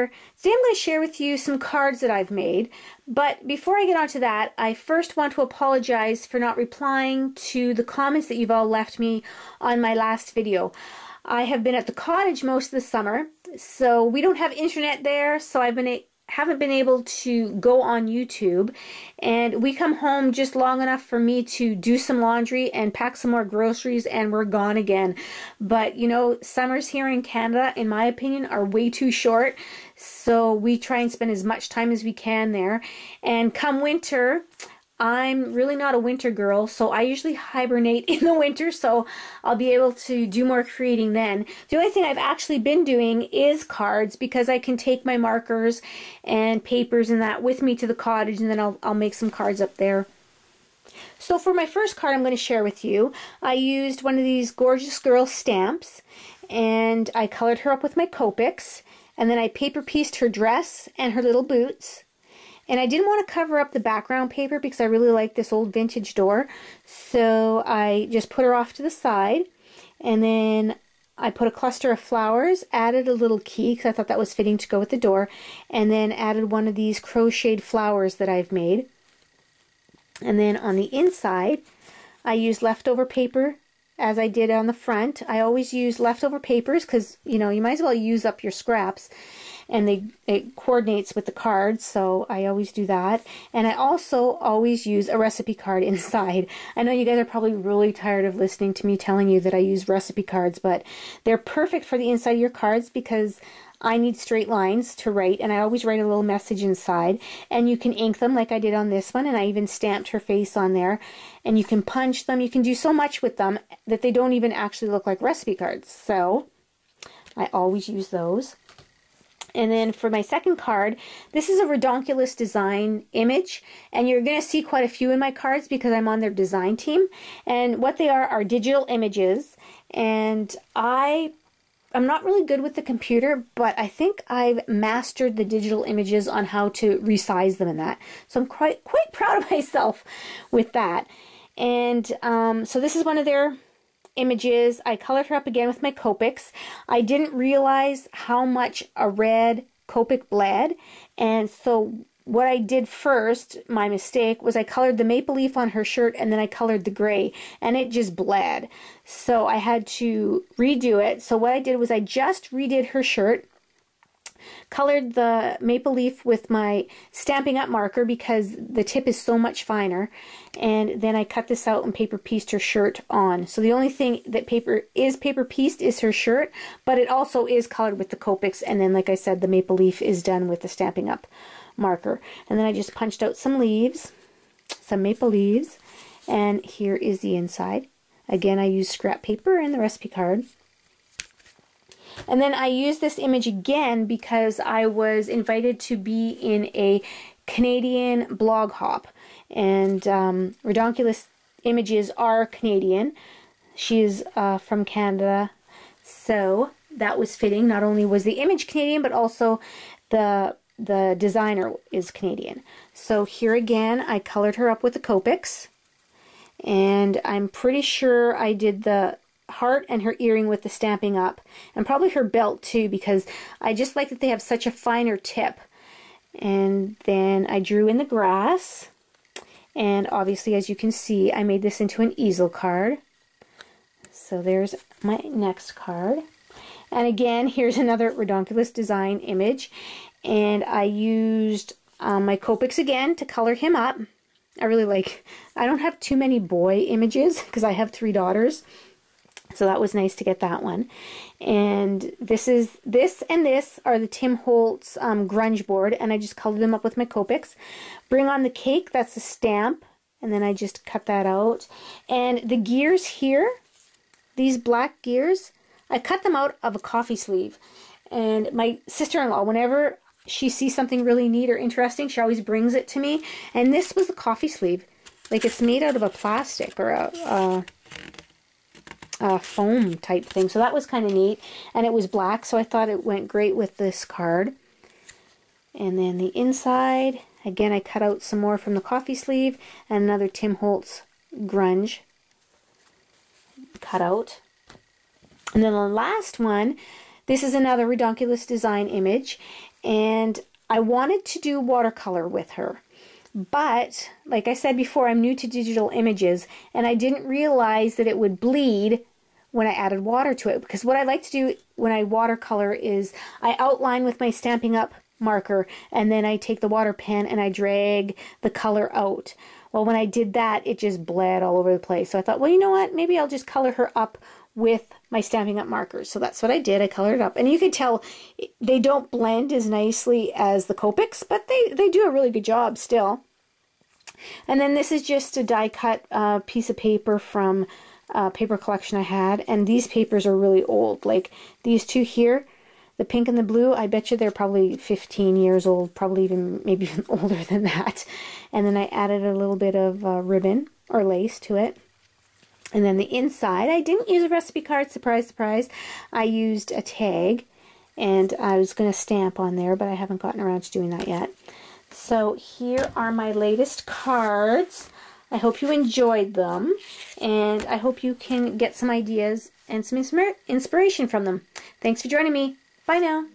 here. Today I'm going to share with you some cards that I've made. But before I get on to that, I first want to apologize for not replying to the comments that you've all left me on my last video. I have been at the cottage most of the summer, so we don't have internet there, so haven't been able to go on YouTube, and we come home just long enough for me to do some laundry and pack some more groceries, and we're gone again. But you know, summers here in Canada, in my opinion, are way too short, so we try and spend as much time as we can there. And come winter, I'm really not a winter girl, so I usually hibernate in the winter, so I'll be able to do more creating then. The only thing I've actually been doing is cards, because I can take my markers and papers and that with me to the cottage, and then I'll make some cards up there. So for my first card I'm going to share with you, I used one of these Gorgeous Girl stamps, and I colored her up with my Copics, and then I paper pieced her dress and her little boots. And I didn't want to cover up the background paper because I really like this old vintage door. So I just put her off to the side. And then I put a cluster of flowers, added a little key because I thought that was fitting to go with the door. And then added one of these crocheted flowers that I've made. And then on the inside, I used leftover paper as I did on the front. I always use leftover papers because, you know, you might as well use up your scraps. And it coordinates with the cards, so I always do that. And I also always use a recipe card inside. I know you guys are probably really tired of listening to me telling you that I use recipe cards, but they're perfect for the inside of your cards because I need straight lines to write, and I always write a little message inside. And you can ink them like I did on this one, and I even stamped her face on there. And you can punch them. You can do so much with them that they don't even actually look like recipe cards. So I always use those. And then for my second card, this is a Redonkulous design image, and you're going to see quite a few in my cards because I'm on their design team. And what they are digital images, and I'm not really good with the computer, but I think I've mastered the digital images on how to resize them and that. So I'm quite proud of myself with that. And so this is one of their images. I colored her up again with my Copics. I didn't realize how much a red Copic bled, and so what I did first, my mistake, was I colored the maple leaf on her shirt and then I colored the gray, and it just bled. So I had to redo it. So what I did was I just redid her shirt, colored the maple leaf with my Stampin' Up marker because the tip is so much finer, and then I cut this out and paper pieced her shirt on. So the only thing that paper pieced is her shirt, but it also is colored with the Copics, and then like I said, the maple leaf is done with the Stampin' Up marker. And then I just punched out some leaves, some maple leaves, and here is the inside. Again, I used scrap paper and the recipe card. And then I used this image again because I was invited to be in a Canadian blog hop. And Redonkulous Images are Canadian. She's from Canada. So that was fitting. Not only was the image Canadian, but also the designer is Canadian. So here again, I colored her up with the Copics. And I'm pretty sure I did the heart and her earring with the Stampin' Up, and probably her belt too, because I just like that they have such a finer tip. And then I drew in the grass, and obviously, as you can see, I made this into an easel card. So there's my next card, and again, here's another Redonkulous design image, and I used my Copics again to color him up. I don't have too many boy images because I have 3 daughters. So that was nice to get that one. And this and this are the Tim Holtz grunge board, and I just colored them up with my Copics. Bring on the Cake, that's a stamp, and then I just cut that out. And the gears here, these black gears, I cut them out of a coffee sleeve. And my sister-in-law, whenever she sees something really neat or interesting, she always brings it to me. And this was the coffee sleeve. Like, it's made out of a plastic or a foam type thing, so that was kind of neat, and it was black, so I thought it went great with this card. And then the inside, again, I cut out some more from the coffee sleeve, and another Tim Holtz grunge cut out. And then the last one, this is another Redonkulous design image, and I wanted to do watercolor with her. But, like I said before, I'm new to digital images, and I didn't realize that it would bleed when I added water to it. Because what I like to do when I watercolor is I outline with my Stampin' Up! Marker, and then I take the water pen and I drag the color out. Well, when I did that, it just bled all over the place. So I thought, well, you know what? Maybe I'll just color her up with my Stampin' Up! Markers. So that's what I did. I colored it up. And you can tell they don't blend as nicely as the Copics, but they do a really good job still. And then this is just a die cut piece of paper from a paper collection I had. And these papers are really old. Like these two here, the pink and the blue, I bet you they're probably 15 years old, probably maybe even older than that. And then I added a little bit of ribbon or lace to it. And then the inside, I didn't use a recipe card, surprise, surprise. I used a tag, and I was going to stamp on there, but I haven't gotten around to doing that yet. So here are my latest cards. I hope you enjoyed them, and I hope you can get some ideas and some inspiration from them. Thanks for joining me. Bye now.